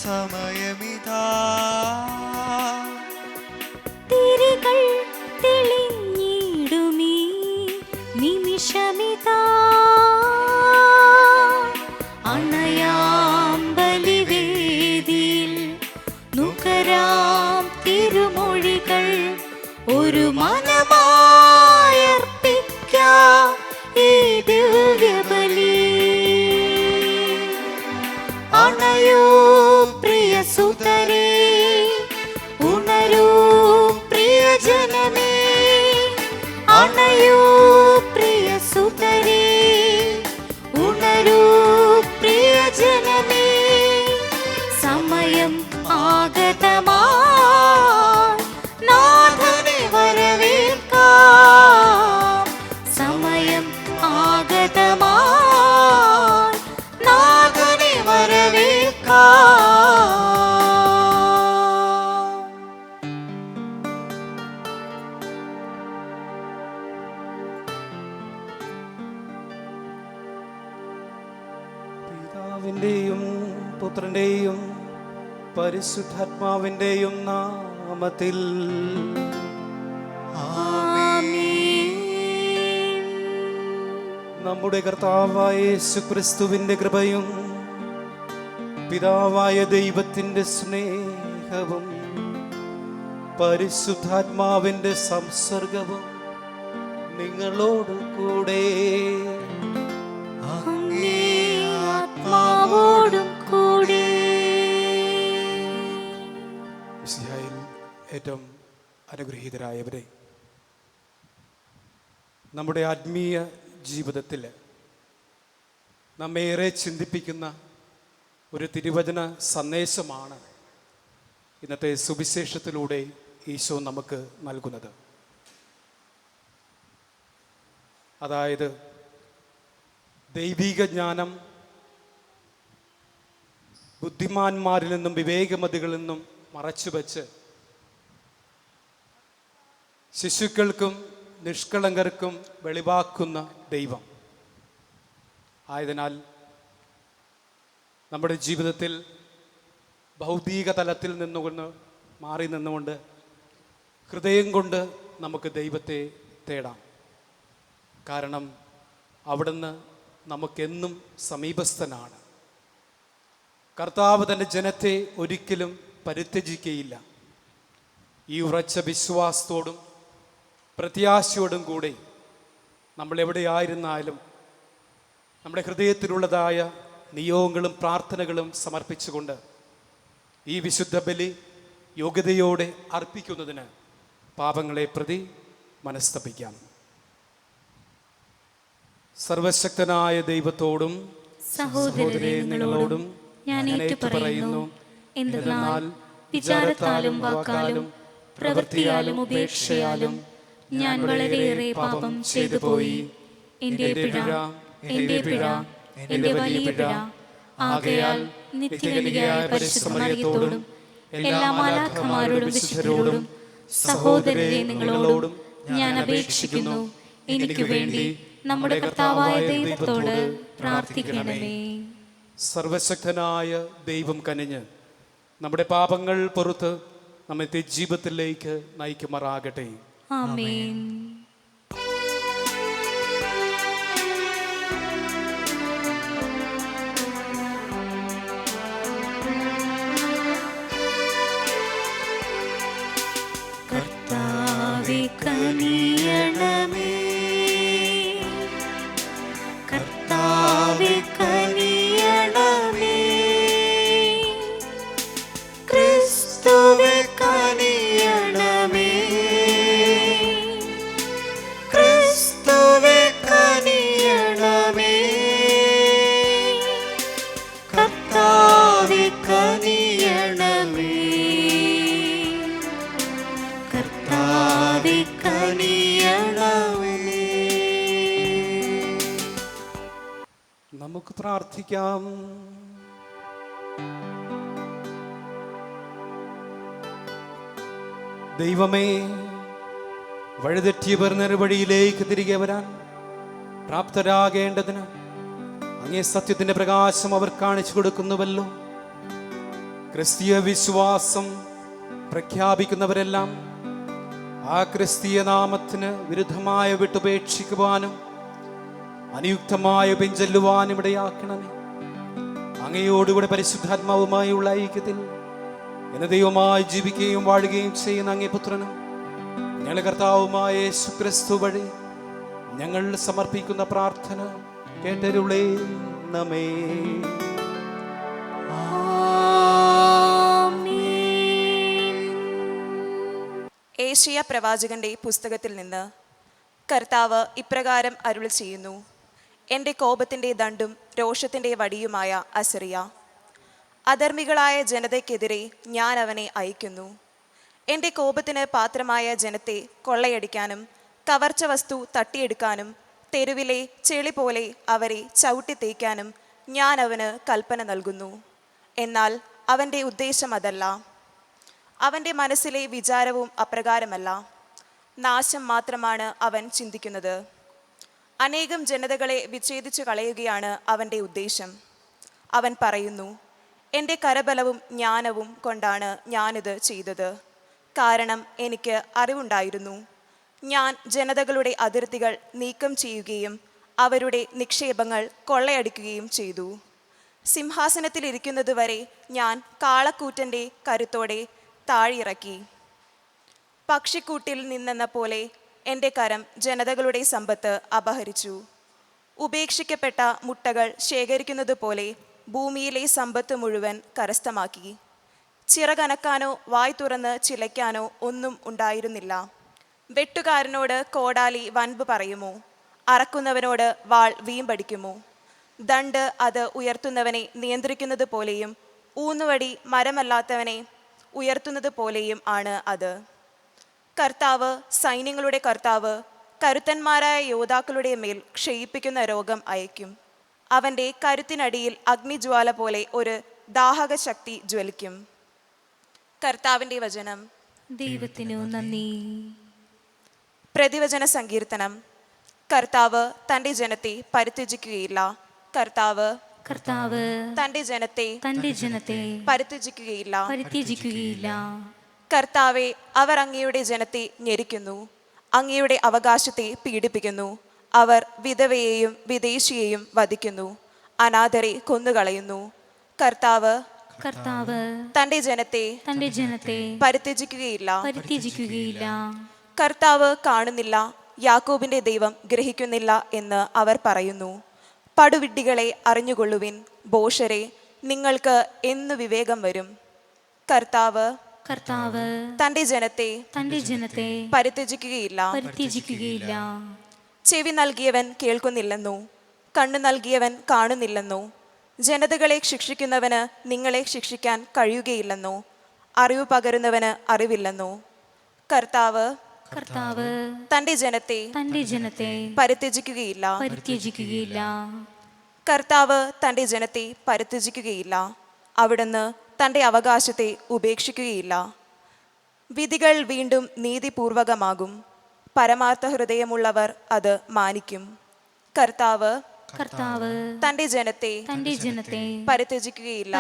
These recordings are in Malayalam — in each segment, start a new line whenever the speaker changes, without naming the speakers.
സമയമിതാ.
തിരികൾ തെളിഞ്ഞിടുമീ നിമിഷമിതാ. അണയാം ബലിവേദിയിൽ നുകരാം തിരുമൊഴികൾ ഒരു മനമായർപ്പിക്കാം ഈ ദിവ്യബലി. അണയൂ പ്രിയ സുതരേ, ഉണരൂ പ്രിയജനമേ. അണയൂ പ്രിയ സുതരേ, ഉണരൂ പ്രിയജനമേ. സമയം ആഗതമായി നാഥനെ വരവേൽക്കാം. സമയം ആഗതമായി നാഥനെ വരവേൽക്കാം.
പിതാവിൻ്റെയും പുത്രൻ്റെയും പരിശുദ്ധാത്മാവിൻ്റെയും നാമത്തിൽ നമ്മുടെ കർത്താവായ യേശുക്രിസ്തുവിൻ്റെ കൃപയും പിതാവായ ദൈവത്തിൻ്റെ സ്നേഹവും പരിശുദ്ധാത്മാവിൻ്റെ സംസർഗവും നിങ്ങളോട് കൂടെ
ആത്മാവോടും കൂടെ.
മിശിഹായിൽ ഏറ്റവും അനുഗ്രഹീതരായവരെ, നമ്മുടെ ആത്മീയ ജീവിതത്തിൽ നമ്മേറെ ചിന്തിപ്പിക്കുന്ന ഒരു തിരുവചന സന്ദേശമാണ് ഇന്നത്തെ സുവിശേഷത്തിലൂടെ ഈശോ നമുക്ക് നൽകുന്നത്. അതായത് ദൈവിക ജ്ഞാനം ബുദ്ധിമാന്മാരിൽ നിന്നും വിവേകമതികളിൽ നിന്നും മറച്ചുവെച്ച് ശിശുക്കൾക്കും നിഷ്കളങ്കർക്കും വെളിവാക്കുന്ന ദൈവം ആയതിനാൽ നമ്മുടെ ജീവിതത്തിൽ ഭൗതിക തലത്തിൽ നിന്നുകൊണ്ട് മാറി നിന്നുകൊണ്ട് ഹൃദയം കൊണ്ട് നമുക്ക് ദൈവത്തെ തേടാം. കാരണം അവിടുന്ന് നമുക്കെന്നും സമീപസ്ഥനാണ്. കർത്താവ് തൻ്റെ ജനത്തെ ഒരിക്കലും പരിത്യജിക്കുകയില്ല. ഈ ഉറച്ച വിശ്വാസത്തോടും പ്രത്യാശയോടും കൂടെ നമ്മളെവിടെയായിരുന്നാലും നമ്മുടെ ഹൃദയത്തിലുള്ളതായ നിയോഗങ്ങളും പ്രാർത്ഥനകളും സമർപ്പിച്ചുകൊണ്ട് ഈ വിശുദ്ധ ബലി യോഗ്യതയോടെ അർപ്പിക്കുന്നതിന് പാപങ്ങളെ പ്രതി മനസ്തപിക്കാം. സർവശക്തനായ ദൈവത്തോടും സഹോദരരെ നിങ്ങളോടും ഞാൻ ഏറ്റുപറയുന്നു, എന്തെന്നാൽ വിചാരത്താലും വാക്കാലും പ്രവൃത്തിയാലും ഉപേക്ഷയാലും ഞാൻ വളരെയേറെ പാപം ചെയ്തു പോയി. എൻ്റെ പിഴ, എൻ്റെ പിഴ, എൻ്റെ വലിയ പിഴ. ആകയാൽ നിത്യകന്യകയായ പരിശുദ്ധ മറിയത്തോടും എല്ലാ മാലാഖമാരോടും വിശുദ്ധരോടും സഹോദരരെ നിങ്ങളോടും ഞാൻ അപേക്ഷിക്കുന്നു, എനിക്ക് വേണ്ടി നമ്മുടെ കർത്താവായ ദൈവത്തോട് പ്രാർത്ഥിക്കണമേ. സർവശക്തനായ ദൈവം കനിഞ്ഞ് നമ്മുടെ പാപങ്ങൾ പുറത്ത് നമ്മെ ജീവിതത്തിലേക്ക് നയിക്കുമാറാകട്ടെ.
ആമേൻ. കർത്താവേ കനിയണമേ, കർത്താവേ കനിയണമേ, ക്രിസ്തുവേ കനിയണമേ, ക്രിസ്തുവേ കനിയണമേ, കർത്താവേ കനിയണമേ, കർത്താവേ കനിയണമേ.
നമുക്ക് പ്രാർത്ഥിക്കാം. ദൈവമേ, വഴിതെറ്റിയവർ നേർവഴിയിലേക്ക് തിരികെ വരാൻ പ്രാപ്തരാകേണ്ടതിന് അങ്ങേ സത്യത്തിന്റെ പ്രകാശം അവർ കാണിച്ചു കൊടുക്കുന്നുവല്ലോ. ക്രിസ്തീയ വിശ്വാസം പ്രഖ്യാപിക്കുന്നവരെല്ലാം ആ ക്രിസ്തീയ നാമത്തിന് വിരുദ്ധമായ വിട്ടുപേക്ഷിക്കുവാനും അനുയുക്തമായ പിഞ്ചെല്ലുവാനും ഇടയാക്കണമേ. അങ്ങയോടുകൂടെ പരിശുദ്ധാത്മാവുമായുള്ള ഐക്യത്തിൽ എന്നെ ദൈവമായി ജീവിക്കുകയും വാഴുകയും ചെയ്യുന്ന അങ്ങേ പുത്രനും ഞങ്ങളുടെ കർത്താവുമായ യേശുക്രിസ്തു വഴി ഞങ്ങൾ സമർപ്പിക്കുന്ന പ്രാർത്ഥന കേട്ടരുളേണമേ.
ഏശയ്യാ പ്രവാചകന്റെ പുസ്തകത്തിൽ നിന്ന് കർത്താവ് ഇപ്രകാരം അരുളി ചെയ്യുന്നു: എൻ്റെ കോപത്തിൻ്റെ ദണ്ഡും രോഷത്തിൻ്റെ വടിയുമായ അസറിയ, അധർമ്മികളായ ജനതയ്ക്കെതിരെ ഞാൻ അവനെ അയക്കുന്നു. എൻ്റെ കോപത്തിന് പാത്രമായ ജനത്തെ കൊള്ളയടിക്കാനും കവർച്ച വസ്തു തട്ടിയെടുക്കാനും തെരുവിലെ ചെളി പോലെ അവരെ ചവിട്ടി തേക്കാനും ഞാൻ അവന് കൽപ്പന നൽകുന്നു. എന്നാൽ അവൻ്റെ ഉദ്ദേശം അതല്ല, അവൻ്റെ മനസ്സിലെ വിചാരവും അപ്രകാരമല്ല. നാശം മാത്രമാണ് അവൻ ചിന്തിക്കുന്നത്. അനേകം ജനതകളെ വിച്ഛേദിച്ചു കളയുകയാണ് അവൻ്റെ ഉദ്ദേശം. അവൻ പറയുന്നു, എൻ്റെ കരബലവും ജ്ഞാനവും കൊണ്ടാണ് ഞാനിത് ചെയ്തത്. കാരണം എനിക്ക് അറിവുണ്ടായിരുന്നു. ഞാൻ ജനതകളുടെ അതിർത്തികൾ നീക്കം ചെയ്യുകയും അവരുടെ നിക്ഷേപങ്ങൾ കൊള്ളയടിക്കുകയും ചെയ്തു. സിംഹാസനത്തിലിരിക്കുന്നതുവരെ ഞാൻ കാളക്കൂറ്റൻ്റെ കരുത്തോടെ താഴിയിറക്കി. പക്ഷിക്കൂട്ടിൽ നിന്നെന്ന പോലെ എൻ്റെ കരം ജനതകളുടെ സമ്പത്ത് അപഹരിച്ചു. ഉപേക്ഷിക്കപ്പെട്ട മുട്ടകൾ ശേഖരിക്കുന്നത് പോലെ ഭൂമിയിലെ സമ്പത്ത് മുഴുവൻ കരസ്ഥമാക്കി. ചിറകനക്കാനോ വായ് തുറന്ന് ചിലയ്ക്കാനോ ഒന്നും ഉണ്ടായിരുന്നില്ല. വെട്ടുകാരനോട് കോടാലി വൻപ് പറയുമോ? അറക്കുന്നവനോട് വാൾ വീമ്പടിക്കുമോ? ദണ്ഡ് അത് ഉയർത്തുന്നവനെ നിയന്ത്രിക്കുന്നത് പോലെയും ഊന്നുവടി മരമല്ലാത്തവനെ ഉയർത്തുന്നത് പോലെയും ആണ് അത്. കർത്താവ്, സൈന്യങ്ങളുടെ കർത്താവ്, കരുത്തന്മാരായ യോദ്ധാക്കളുടെ മേൽ ക്ഷയിപ്പിക്കുന്ന രോഗം അയക്കും. അവൻ്റെ കരുത്തിനടിയിൽ അഗ്നിജ്വാല പോലെ ഒരു ദാഹക ശക്തി ജ്വലിക്കും. കർത്താവിൻ്റെ വചനം.
ദൈവത്തിനു നന്ദി.
പ്രതിവചന സങ്കീർത്തനം. കർത്താവ് തൻ്റെ ജനത്തെ പരിത്യജിക്കുകയില്ല. കർത്താവ് തൻ്റെ ജനത്തെ പരിത്യജിക്കുകയില്ല. കർത്താവെ, അവർ അങ്ങയുടെ ജനത്തെ ഞെരിക്കുന്നു, അങ്ങയുടെ അവകാശത്തെ പീഡിപ്പിക്കുന്നു. അവർ വിധവയെയും വിദേശിയെയും വധിക്കുന്നു, അനാഥരെ കൊന്നുകളയുന്നു. കർത്താവ് തൻ്റെ ജനത്തെ പരിത്യജിക്കുകയില്ല. കർത്താവ് കാണുന്നില്ല, യാക്കോബിന്റെ ദൈവം ഗ്രഹിക്കുന്നില്ല എന്ന് അവർ പറയുന്നു. പടുവിഡ്ഢികളെ അറിഞ്ഞുകൊള്ളുവിൻ, ഭോഷരെ, നിങ്ങൾക്ക് എന്നു വിവേകം വരും. കർത്താവ് തൻ്റെ ജനത്തെ പരിത്യജിക്കുകയില്ല. ചെവി നൽകിയവൻ കേൾക്കുന്നില്ലെന്നോ, കണ്ണു നൽകിയവൻ കാണുന്നില്ലെന്നോ, ജനതകളെ ശിക്ഷിക്കുന്നവന് നിങ്ങളെ ശിക്ഷിക്കാൻ കഴിയുകയില്ലെന്നോ, അറിവ് പകരുന്നവന് അറിവില്ലെന്നോ. കർത്താവ് തൻ്റെ ജനത്തെ പരിത്യജിക്കുകയില്ല. കർത്താവ് തൻ്റെ ജനത്തെ പരിത്യജിക്കുകയില്ല. അവിടുന്ന് തൻ്റെ അവകാശത്തെ ഉപേക്ഷിക്കുകയില്ല. വിധികൾ വീണ്ടും നീതിപൂർവകമാകും. പരമാർത്ഥ ഹൃദയമുള്ളവർ അത് മാനിക്കും. കർത്താവ് തൻ്റെ ജനത്തെ പരിത്യജിക്കുകയില്ല.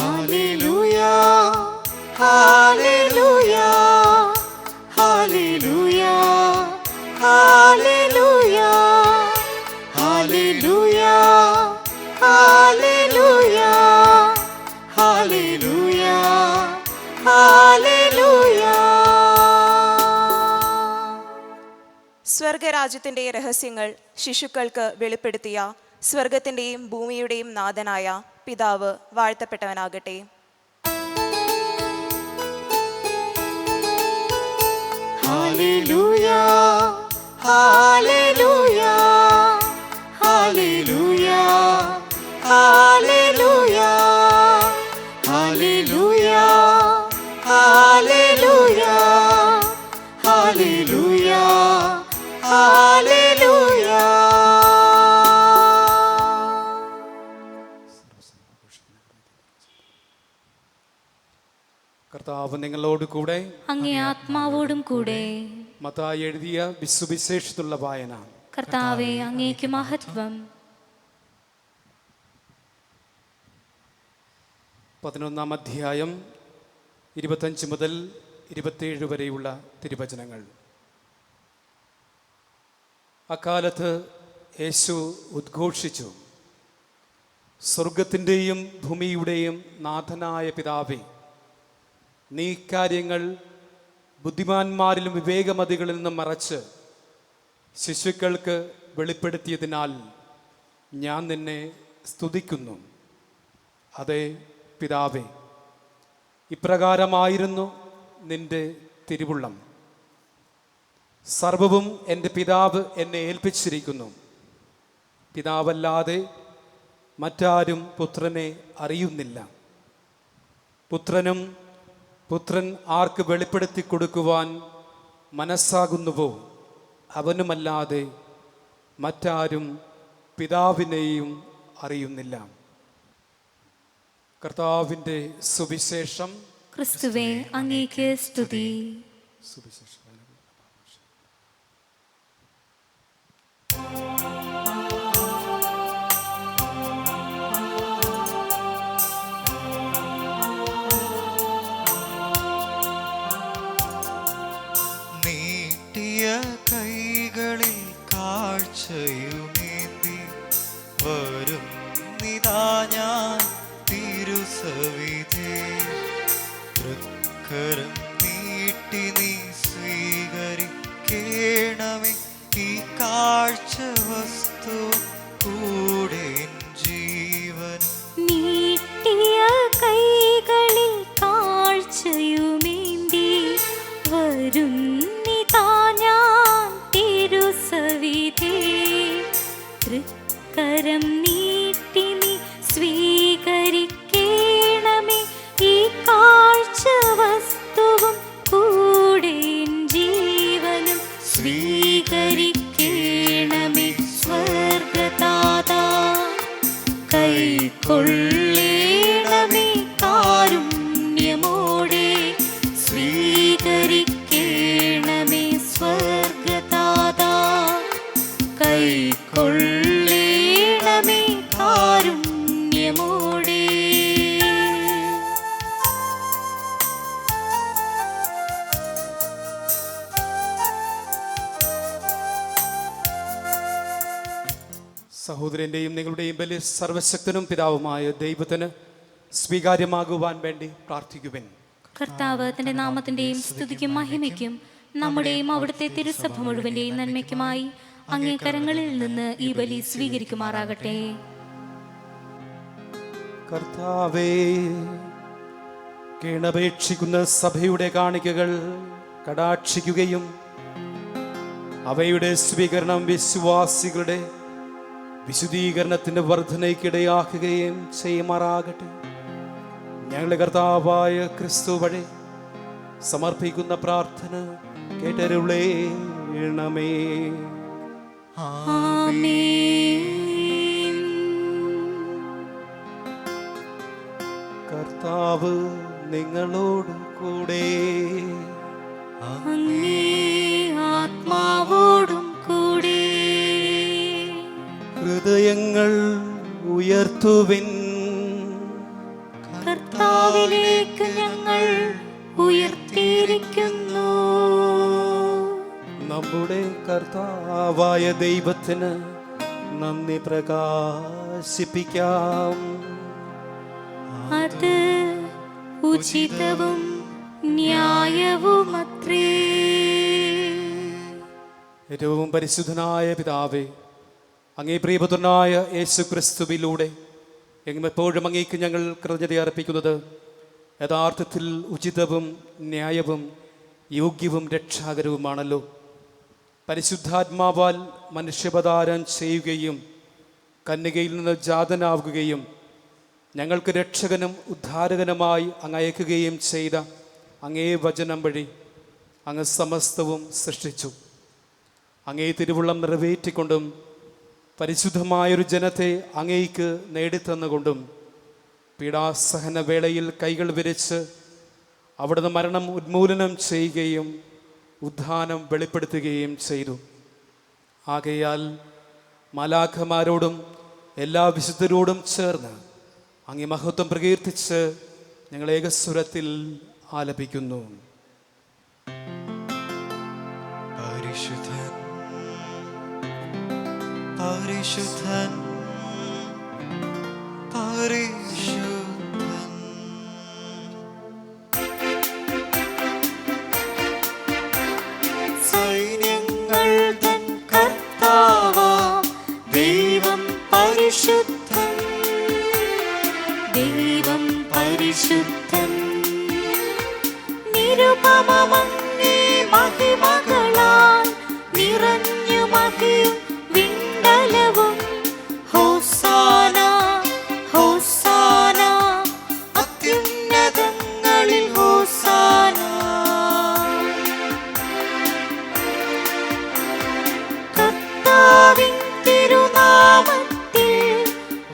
ഹല്ലേലൂയ, ഹല്ലേലൂയ, ഹല്ലേലൂയ, ഹല്ലേലൂയ, ഹല്ലേലൂയ, ഹല്ലേലൂയ, ഹല്ലേലൂയ, ഹല്ലേലൂയ.
സ്വർഗരാജ്യത്തിൻ്റെ രഹസ്യങ്ങൾ ശിശുക്കൾക്ക് വെളിപ്പെടുത്തിയ സ്വർഗത്തിൻ്റെയും ഭൂമിയുടെയും നാഥനായ പിതാവ് വാഴ്ത്തപ്പെട്ടവനാകട്ടെ.
ഹല്ലേലൂയ, ഹല്ലേലൂയ, ഹല്ലേലൂയ, ഹല്ലേലൂയ, ഹല്ലേലൂയ, ഹല്ലേലൂയ, ഹല്ലേലൂയ, ഹല്ലേലൂയ.
കർത്താവ് നിങ്ങളോട് കൂടെ,
അങ്ങേ ആത്മാവോടും കൂടെ.
മത്തായി എഴുതിയ സുവിശേഷത്തിലുള്ള വായന.
കർത്താവെ, അങ്ങേക്ക് മഹത്വം.
11 അധ്യായം 25 മുതൽ 27 വരെയുള്ള തിരുവചനങ്ങൾ. അക്കാലത്ത് യേശു ഉദ്ഘോഷിച്ചു, സ്വർഗത്തിൻ്റെയും ഭൂമിയുടെയും നാഥനായ പിതാവേ, നീ കാര്യങ്ങൾ ബുദ്ധിമാന്മാരിലും വിവേകമതികളിൽ നിന്നും മറച്ച് ശിശുക്കൾക്ക് വെളിപ്പെടുത്തിയതിനാൽ ഞാൻ നിന്നെ സ്തുതിക്കുന്നു. അതെ പിതാവേ, ഇപ്രകാരമായിരുന്നു നിന്റെ തിരുവുള്ളം. സർവവും എൻ്റെ പിതാവ് എന്നെ ഏൽപ്പിച്ചിരിക്കുന്നു. പിതാവല്ലാതെ മറ്റാരും പുത്രനെ അറിയുന്നില്ല. പുത്രൻ ആർക്ക് വെളിപ്പെടുത്തി കൊടുക്കുവാൻ മനസ്സാകുന്നുവോ അവനുമല്ലാതെ മറ്റാരും പിതാവിനെയും അറിയുന്നില്ല. കർത്താവിൻ്റെ സുവിശേഷം.
ക്രിസ്തുവേ, അങ്ങേക്ക് സ്തുതി.
സുവിശേഷം.
നീട്ടിയ കൈകളിൽ കാഴ്ചയുമേന്തി വരുന്നിതാ ഞാൻ തിരുസവിധേ. തൃക്കരം നീട്ടി നീ സ്വീകരിക്കേണമേ ഈ കാഴ്ച വസ്തു കൂടെ ജീവനും.
നീട്ടിയ കൈകളിൽ കാഴ്ചയുമേന്തി വരുന്നിതാ ഞാൻ തിരുസവിധേ. തൃക്കരം നീട്ടി നീ സ്വീകരിക്കേണമേ ഈ കാഴ്ച വസ്തുവും കൂടെ ജീവനും. സ്വീകരിക്കേണമേ സ്വർഗദാതാ, കൈക്കൊള്ളേണമേ കാരുണ്യമോടെ. സ്വീകരിക്കേണമേ സ്വർഗദാതാ, കൈക്കൊള്ളേണമേ കാരുണ്യമോടെ.
സഹോദരൻ്റെയും നിങ്ങളുടെയും ബലി സർവശക്തനും പിതാവുമായ ദൈവത്തിന് സ്വീകാര്യമാകുവാൻ വേണ്ടി പ്രാർത്ഥിക്കുവിൻ.
കർത്താവ് തന്റെ നാമത്തിന്റെയും സ്തുതിക്കും മഹിമയ്ക്കും നമ്മുടെയും അവിടുത്തെ തിരുസഭ മുഴുവന്റെയും നന്മയ്ക്കുമായി അങ്ങേ കരങ്ങളിൽ നിന്ന് ഈ ബലി സ്വീകരിക്കുമാറാകട്ടെ.
കർത്താവേ, കേണപേക്ഷിക്കുന്ന സഭയുടെ കാണിക്കകൾ കടാക്ഷിക്കുകയും അവയുടെ സ്വീകരണം വിശ്വാസികളുടെ വിശുദ്ധീകരണത്തിൻ്റെ വർധനയ്ക്കിടയാക്കുകയും ചെയ്യുമാറാകട്ടെ. ഞങ്ങളുടെ കർത്താവായ ക്രിസ്തു വഴി സമർപ്പിക്കുന്ന പ്രാർത്ഥന കേട്ടരുളേണമേ.
ആമേൻ.
കർത്താവ് നിങ്ങളോട് കൂടെ.
അങ്ങേ ആത്മാവോടും കൂടെ.
ഹൃദയങ്ങൾ ഉയർത്തുവിൻ.
കർത്താവിലേക്ക് ഞങ്ങൾ ഉയർത്തിയിരിക്കുന്നു.
നമ്മുടെ കർത്താവായ ദൈവത്തിന് നന്ദി പ്രകാശിപ്പിക്കാം.
അത് ഉചിതവും ന്യായവുമത്രേ.
ഏറ്റവും പരിശുദ്ധനായ പിതാവേ, അങ്ങേ പ്രിയപുത്രനായ യേശു ക്രിസ്തുവിലൂടെ എപ്പോഴും അങ്ങേക്ക് ഞങ്ങൾ കൃതജ്ഞത അർപ്പിക്കുന്നത് യഥാർത്ഥത്തിൽ ഉചിതവും ന്യായവും യോഗ്യവും രക്ഷാകരവുമാണല്ലോ. പരിശുദ്ധാത്മാവാൽ മനുഷ്യാവതാരം ചെയ്യുകയും കന്യകയിൽ നിന്ന് ജാതനാവുകയും ഞങ്ങൾക്ക് രക്ഷകനും ഉദ്ധാരകനുമായി അങ്ങ് അയക്കുകയും ചെയ്ത അങ്ങേ വചനം വഴി അങ്ങ് സമസ്തവും സൃഷ്ടിച്ചു. അങ്ങേ തിരുവുള്ളം നിറവേറ്റിക്കൊണ്ടും പരിശുദ്ധമായൊരു ജനത്തെ അങ്ങേക്ക് നേടിത്തന്നുകൊണ്ടും പീഡാസഹന വേളയിൽ കൈകൾ വിരിച്ച് അവിടുന്ന് മരണം ഉന്മൂലനം ചെയ്യുകയും ഉദ്ധാനം വെളിപ്പെടുത്തുകയും ചെയ്തു. ആകയാൽ മാലാഖമാരോടും എല്ലാ വിശുദ്ധരോടും ചേർന്ന് അങ്ങേ മഹത്വം പ്രകീർത്തിച്ച് ഞങ്ങൾ ഏകസ്വരത്തിൽ ആലപിക്കുന്നു.
പരിശുദ്ധൻ പരിശുദ്ധൻ പരിശുദ്ധൻ. സൈന്യങ്ങൾ തൻ കർത്താവാം ദൈവം പരിശുദ്ധൻ.
ദൈവം
പരിശുദ്ധൻ
നിരുപമമങ്ങേ മഹിമകളാൽ നിറഞ്ഞു മഹിയും വിണ്ടലവും. ഹോസാന ഹോസാന
അത്യുന്നതങ്ങളിൽ ഹോസാന.
കർത്താവിൻ തിരുനാമത്തിൽ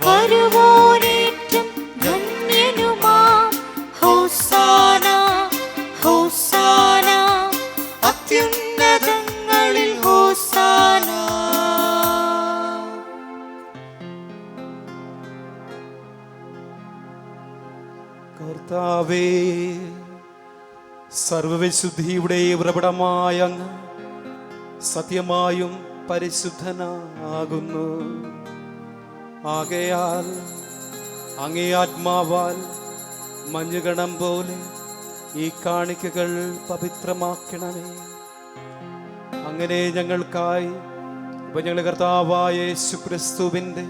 വരുവോനേറ്റം ധന്യനുമാം. ഹോസാന ഹോസാന
അത്യുന്നതങ്ങളിൽ ഹോസാന.
കർത്താവേ, സർവവിശുദ്ധിയുടെ ഉറവിടമായ അങ്ങ് സത്യമായും പരിശുദ്ധനാകുന്നു. ആകയാൽ അങ്ങേ ആത്മാവാൽ മഞ്ഞുകണം പോലെ ഈ കാണിക്കകൾ പവിത്രമാക്കണമേ. അങ്ങനെ ഞങ്ങൾക്കായി ഇപ്പൊ ഞങ്ങളുടെ കർത്താവായ യേശുക്രിസ്തുവിൻ്റെ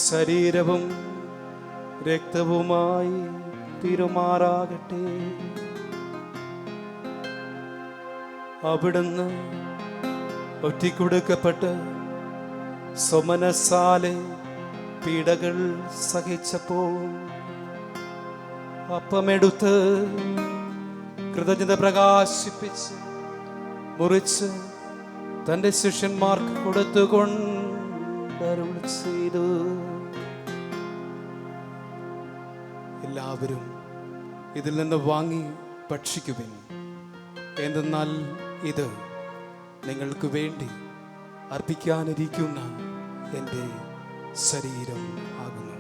ശരീരവും രക്തവുമായി തിരുമാറാകട്ടെ. അവിടുന്ന് ഒറ്റിക്കൊടുക്കപ്പെട്ട് സ്വമനസാലെ പീഡകൾ സഹിച്ചപ്പോൾ അപ്പമെടുത്ത് കൃതജ്ഞത പ്രകാശിപ്പിച്ച് മുറിച്ച് തൻ്റെ ശിഷ്യന്മാർക്ക് കൊടുത്തുകൊണ്ട് അരുൾ ചെയ്തു. എല്ലാവരും ഇതിൽ നിന്ന് വാങ്ങി ഭക്ഷിക്കുവിൻ. എന്തെന്നാൽ ഇത് നിങ്ങൾക്ക് വേണ്ടി അർപ്പിക്കാനിരിക്കുന്ന എൻ്റെ ശരീരം ആകുന്നു.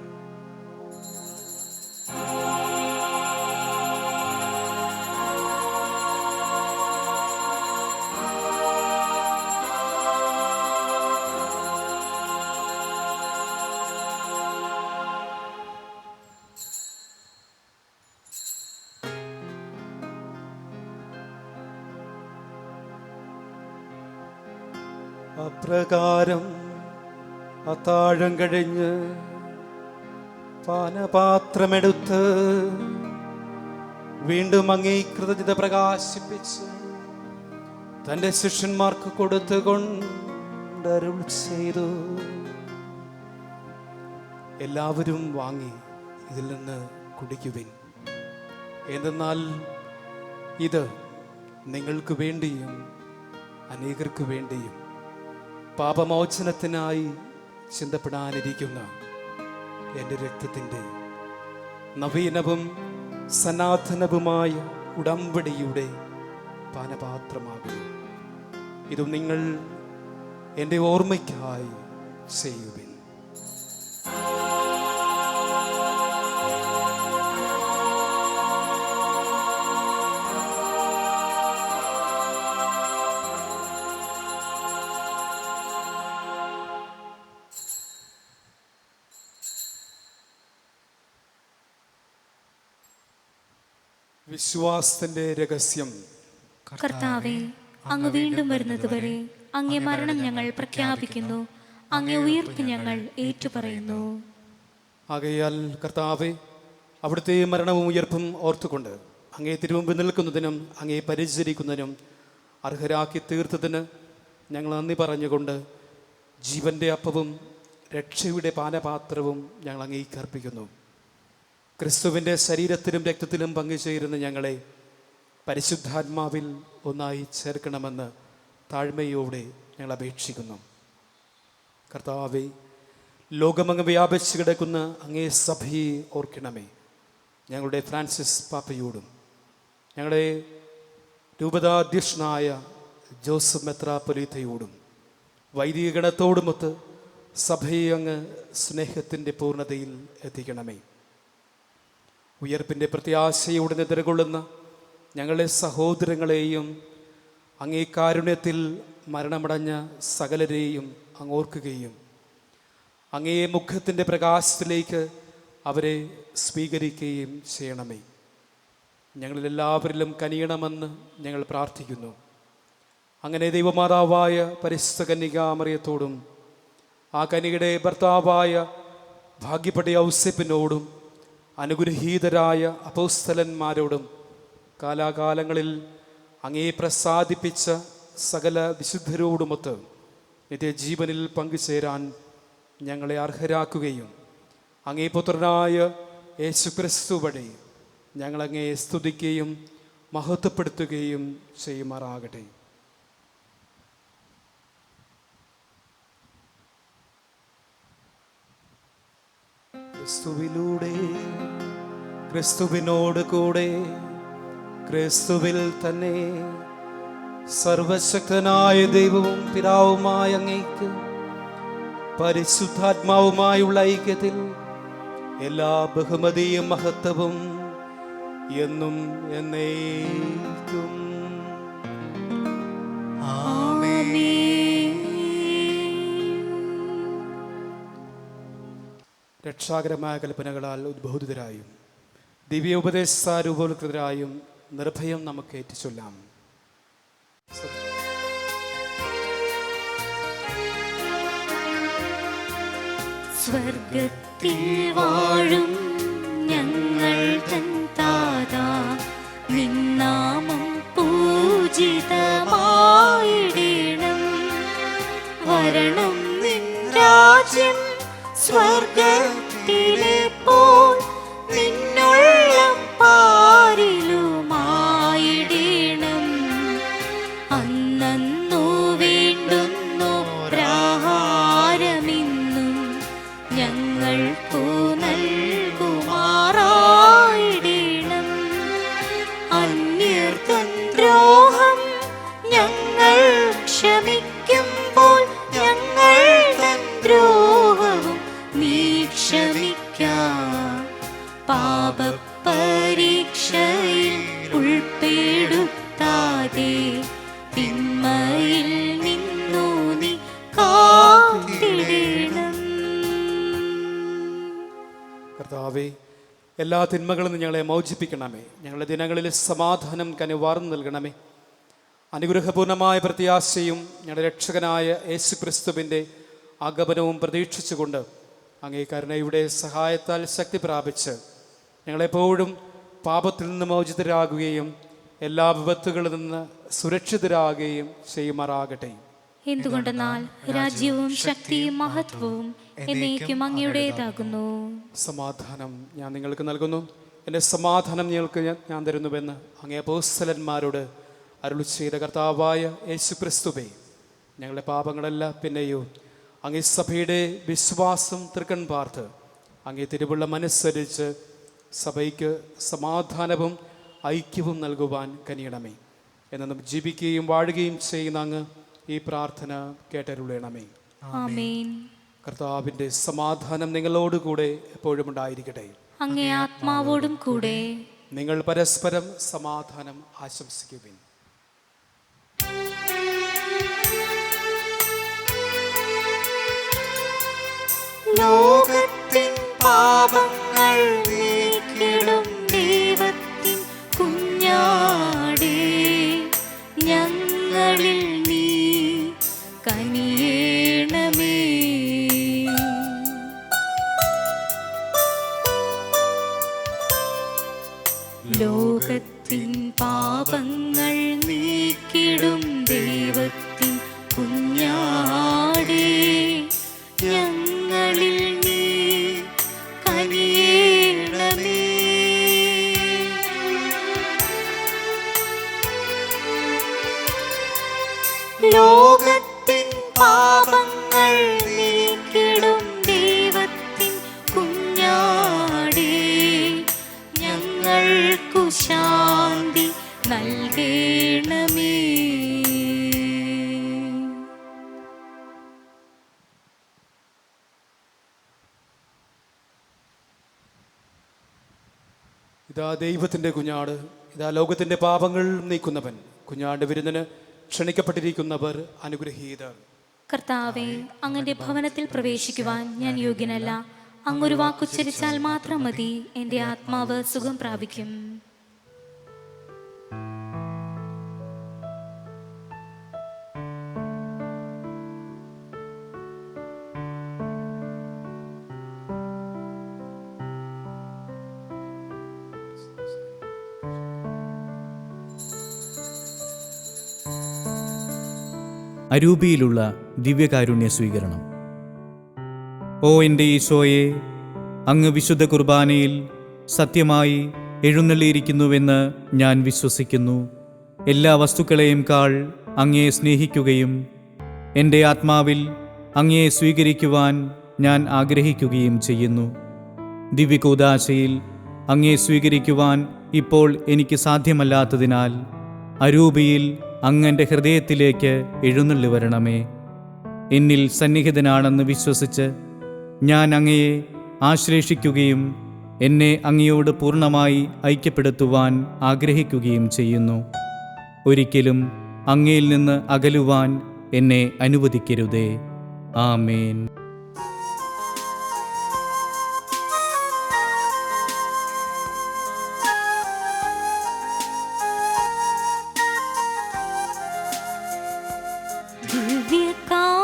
അപ്രകാരം അത്താഴം കഴിഞ്ഞ് പാനപാത്രമെടുത്ത് വീണ്ടും അംഗീകൃതജ്ഞത പ്രകാശിപ്പിച്ച് തൻ്റെ ശിഷ്യന്മാർക്ക് കൊടുത്തുകൊണ്ട് അരുൾ ചെയ്തു. എല്ലാവരും വാങ്ങി ഇതിൽ നിന്ന് കുടിക്കുവിൻ. എന്തെന്നാൽ ഇത് നിങ്ങൾക്ക് വേണ്ടിയും അനേകർക്ക് വേണ്ടിയും പാപമോചനത്തിനായി ചിന്തപ്പെടാനിരിക്കുന്ന എൻ്റെ രക്തത്തിൻ്റെ നവീനവും സനാതനവുമായ ഉടമ്പടിയുടെ പാനപാത്രമാകുന്നു. ഇതും നിങ്ങൾ എൻ്റെ ഓർമ്മയ്ക്കായി ചെയ്യുവിൻ. വിശ്വാസത്തിന്റെ രഹസ്യം.
കർത്താവേ, അങ്ങ് വീണ്ടും വരുന്നതുവരെ അങ്ങേ മരണം ഞങ്ങൾ പ്രഖ്യാപിക്കുന്നു, അങ്ങേ ഉയർപ്പ് ഞങ്ങൾ ഏറ്റുപറയുന്നു.
ആകയാൽ കർത്താവേ, അവിടുത്തെ മരണവും ഉയർപ്പും ഓർത്തുകൊണ്ട് അങ്ങേ തിരുമുമ്പിൽ നിൽക്കുന്നതിനും അങ്ങേ പരിചരിക്കുന്നതിനും അർഹരാക്കി തീർത്തതിന് ഞങ്ങൾ നന്ദി പറഞ്ഞുകൊണ്ട് ജീവൻ്റെ അപ്പവും രക്ഷയുടെ പാനപാത്രവും ഞങ്ങൾ അങ്ങേക്ക് അർപ്പിക്കുന്നു. ക്രിസ്തുവിൻ്റെ ശരീരത്തിലും രക്തത്തിലും പങ്കുചേരുന്ന ഞങ്ങളെ പരിശുദ്ധാത്മാവിൽ ഒന്നായി ചേർക്കണമെന്ന് താഴ്മയോടെ ഞങ്ങൾ അപേക്ഷിക്കുന്നു. കർത്താവേ, ലോകമങ്ങ് വ്യാപിച്ചു കിടക്കുന്ന അങ്ങേ സഭയെ ഓർക്കണമേ. ഞങ്ങളുടെ ഫ്രാൻസിസ് പാപ്പയോടും ഞങ്ങളുടെ രൂപതാധ്യക്ഷനായ ജോസഫ് മെത്രാപ്പൊലീത്തയോടും വൈദിക ഗണത്തോടുമൊത്ത് സഭയെ അങ്ങ് സ്നേഹത്തിൻ്റെ പൂർണ്ണതയിൽ എത്തിക്കണമേ. ഉയർപ്പിൻ്റെ പ്രത്യാശയോടെ നിദ്രകൊള്ളുന്ന ഞങ്ങളുടെ സഹോദരങ്ങളെയും അങ്ങേ കാരുണ്യത്തിൽ മരണമടഞ്ഞ സകലരെയും അങ്ങോർക്കുകയും അങ്ങേ മുഖത്തിൻ്റെ പ്രകാശത്തിലേക്ക് അവരെ സ്വീകരിക്കുകയും ചെയ്യണമേ. ഞങ്ങളിലെല്ലാവരിലും കനിയണമെന്ന് ഞങ്ങൾ പ്രാർത്ഥിക്കുന്നു. അങ്ങനെ ദൈവമാതാവായ പരിശുദ്ധ കന്യകാമറിയത്തോടും ആ കന്യകയുടെ ഭർത്താവായ ഭാഗ്യപ്പെട്ട ഔസേപ്പിനോടും അനുഗ്രഹീതരായ അപ്പോസ്തലന്മാരോടും കാലാകാലങ്ങളിൽ അങ്ങേ പ്രസാദിപ്പിച്ച സകല വിശുദ്ധരോടുമൊത്ത് നിത്യജീവനിൽ പങ്കുചേരാൻ ഞങ്ങളെ അർഹരാക്കുകയും അങ്ങേ പുത്രനായ യേശുക്രിസ്തു വഴി ഞങ്ങളങ്ങേ സ്തുതിക്കുകയും മഹത്വപ്പെടുത്തുകയും ചെയ്യുമാറാകട്ടെ. ക്രിസ്തുവിലൂടെ, ക്രിസ്തുവിനോട് കൂടെ, ക്രിസ്തുവിൽ തന്നെ സർവശക്തനായ ദൈവവും പിതാവുമായ അങ്ങേക്ക് പരിശുദ്ധാത്മാവുമായുള്ള ഐക്യത്തിൽ എല്ലാ ബഹുമതിയും മഹത്വവും എന്നും എന്നേക്കും. രക്ഷാകരമായ കൽപ്പനകളാൽ ഉദ്ബോധിതരായും ദിവ്യ ഉപദേശസാരൂപകൃതരായും നിർഭയം നമുക്ക് ഏറ്റുചൊല്ലാം.
സ്വർഗത്തിൽ വാഴും ഞങ്ങൾ തൻ താതാ, നിന്നാമം പൂജിതമായിടണം. വരണം നിൻ രാജ്യം, സ്വർഗത്തിലെ പോൽ നിന്നുള്ളം പാരിലുമായിടണം. അന്നന്നു വേണ്ടുന്നോരാഹാരമിന്നും ഞങ്ങൾക്കു നൽകുമാറായിടണം. അന്യർ തൻ ദ്രോഹം ഞങ്ങൾ ക്ഷമിക്കുമ്പോൾ ഞങ്ങൾ തൻ ദ്രോഹവും നീ ക്ഷമിക്കാം. പാപപരീക്ഷയിൽ ഉൾപ്പെടുത്താതെ തിന്മയിൽ നിന്നു നീ കാത്തിടണം.
കർത്താവേ, എല്ലാ തിന്മകളിൽ നിന്ന് ഞങ്ങളെ മോചിപ്പിക്കണമേ. ഞങ്ങളുടെ ദിനങ്ങളിൽ സമാധാനം കനിവാർന്നു നൽകണമേ. അനുഗ്രഹപൂർണമായ പ്രത്യാശയും ഞങ്ങളുടെ രക്ഷകനായ യേശുക്രിസ്തുവിൻ്റെ ആഗമനവും പ്രതീക്ഷിച്ചുകൊണ്ട് അങ്ങേ കരുണയുടെ സഹായത്താൽ ശക്തി പ്രാപിച്ച് ഞങ്ങളെപ്പോഴും പാപത്തിൽ നിന്ന് മോചിതരാകുകയും എല്ലാ വിപത്തുകളിൽ നിന്ന് സുരക്ഷിതരാകുകയും ചെയ്യുമാറാകട്ടെ.
എന്തുകൊണ്ടെന്നാൽ രാജ്യവും ശക്തിയും മഹത്വവും എന്നേക്കും അങ്ങയുടേതാകുന്നു.
സമാധാനം ഞാൻ നിങ്ങൾക്ക് നൽകുന്നു, എൻ്റെ സമാധാനം നിങ്ങൾക്ക് ഞാൻ തരുന്നുവെന്ന് അങ്ങേ അപ്പോസ്തലന്മാരോട് അരുളി ചെയ്ത കർത്താവായ യേശുക്രിസ്തുവേ, ഞങ്ങളുടെ പാപങ്ങളല്ല പിന്നെയോ അങ്ങേ സഭയുടെ വിശ്വാസം തൃക്കൺ പാർത്ത് അങ്ങേ തിരുവുള്ള മനസ്സരിച്ച് സഭയ്ക്ക് സമാധാനവും ഐക്യവും നൽകുവാൻ കനിയണമേ. എന്നും ജീവിക്കുകയും വാഴുകയും ചെയ്യുന്ന അങ്ങ് ഈ പ്രാർത്ഥന കേട്ടരുളണമേ.
ആമേൻ.
കർത്താവിൻ്റെ സമാധാനം നിങ്ങളോടുകൂടെ എപ്പോഴും ഉണ്ടായിരിക്കട്ടെ.
അങ്ങേ ആത്മാവോടും കൂടെ.
നിങ്ങൾ പരസ്പരം സമാധാനം ആശംസിക്കുവിൻ.
ലോകത്തിൻ പാപങ്ങൾ നീക്കിടും ദൈവത്തിൻ
കുഞ്ഞാടേ, ഞങ്ങളിൽ നീ കനിയേണമേ. ലോകത്തിൻ പാപങ്ങൾ നീക്കിടും ദൈവത്തിൻ കുഞ്ഞാടേ, ഞങ്ങളിൽ നീ
ഇതാ ദൈവത്തിൻ്റെ കുഞ്ഞാട്, ഇതാ ലോകത്തിൻ്റെ പാപങ്ങൾ നീക്കുന്നവൻ. കുഞ്ഞാട് വിരുന്നിന് ക്ഷണിക്കപ്പെട്ടിരിക്കുന്നവർ അനുഗ്രഹീതർ.
കർത്താവെ, അങ്ങന്റെ ഭവനത്തിൽ പ്രവേശിക്കുവാൻ ഞാൻ യോഗ്യനല്ല. അങ്ങൊരു വാക്കുച്ചരിച്ചാൽ മാത്രം മതി, എൻ്റെ ആത്മാവ് സുഖം പ്രാപിക്കും.
അരൂപിയിലുള്ള ദിവ്യകാരുണ്യ സ്വീകരണം. ഓ എൻ്റെ ഈശോയെ, അങ്ങ് വിശുദ്ധ കുർബാനയിൽ സത്യമായി എഴുന്നള്ളിയിരിക്കുന്നുവെന്ന് ഞാൻ വിശ്വസിക്കുന്നു. എല്ലാ വസ്തുക്കളെയും കാൾ അങ്ങയെ സ്നേഹിക്കുകയും എൻ്റെ ആത്മാവിൽ അങ്ങയെ സ്വീകരിക്കുവാൻ ഞാൻ ആഗ്രഹിക്കുകയും ചെയ്യുന്നു. ദിവ്യകൂദാശയിൽ അങ്ങയെ സ്വീകരിക്കുവാൻ ഇപ്പോൾ എനിക്ക് സാധ്യമല്ലാത്തതിനാൽ അരൂപിയിൽ അങ്ങൻ്റെ ഹൃദയത്തിലേക്ക് എഴുന്നള്ളി വരണമേ. എന്നിൽ സന്നിഹിതനാണെന്ന് വിശ്വസിച്ച് ഞാൻ അങ്ങയെ ആശ്ലേഷിക്കുകയും എന്നെ അങ്ങയോട് പൂർണ്ണമായി ഐക്യപ്പെടുത്തുവാൻ ആഗ്രഹിക്കുകയും ചെയ്യുന്നു. ഒരിക്കലും അങ്ങയിൽ നിന്ന് അകലുവാൻ എന്നെ അനുവദിക്കരുതേ. ആമേൻ.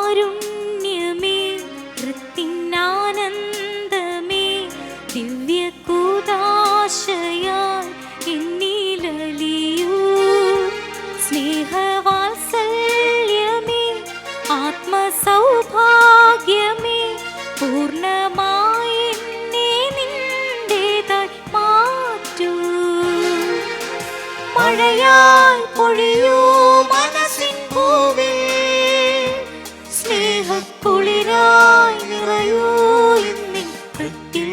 ദിവ്യകാരുണ്യമേ, കൃത്തിനാനന്ദമേ, ദിവ്യകൂദാശയാൽ എന്നിലലിയൂ. സ്നേഹവാത്സല്യമേ, ആത്മസൗഭാഗ്യമേ, പൂർണ്ണമായി എന്നെ നിന്റേതായി മാറ്റൂ.
മഴയായി പൊഴിയൂ മനസ്സിൻ പൂവിൽ, സ്നേഹക്കുളിരായി നിറയൂ എന്നിൻ കൃത്തിൽ.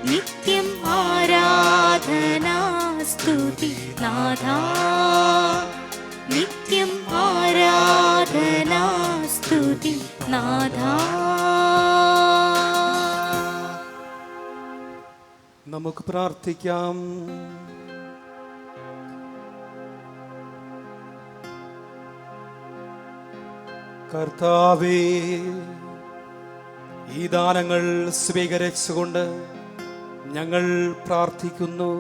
നിത്യം ആരാധന സ്തുതി നാഥാ, നിത്യം ആരാധന സ്തുതി നാഥാ.
നമുക്ക് പ്രാർത്ഥിക്കാം. കർത്താവേ, ഈ ദാനങ്ങൾ സ്വീകരിച്ചുകൊണ്ട് ഞങ്ങൾ പ്രാർത്ഥിക്കുന്നു.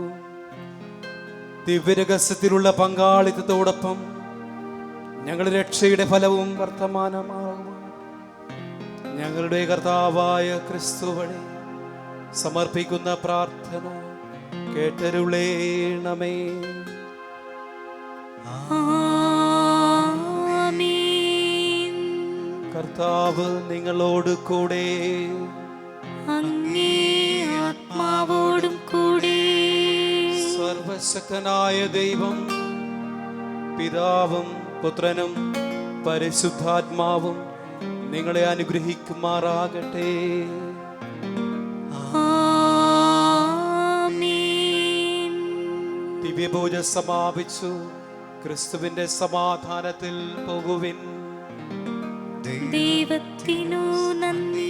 ദിവ്യരഹസ്യത്തിലുള്ള പങ്കാളിത്തത്തോടൊപ്പം ഞങ്ങളുടെ രക്ഷയുടെ ഫലവും വർത്തമാനമാകും. ഞങ്ങളുടെ കർത്താവായ ക്രിസ്തു വഴി സമർപ്പിക്കുന്ന പ്രാർത്ഥന കേട്ടരുളേണമേ. കർത്താവ് നിങ്ങളോട് കൂടെ,
അങ്ങേ ആത്മാവോടും കൂടെ.
സർവശക്തനായ ദൈവം പിതാവും പുത്രനും പരിശുദ്ധാത്മാവും നിങ്ങളെ അനുഗ്രഹിക്കുമാറാകട്ടെ.
ആമേൻ.
ദിവ്യപൂജ സമാപിച്ചു. ക്രിസ്തുവിന്റെ സമാധാനത്തിൽ പോകുവിൻ.
ദൈവത്തിനു നന്ദി.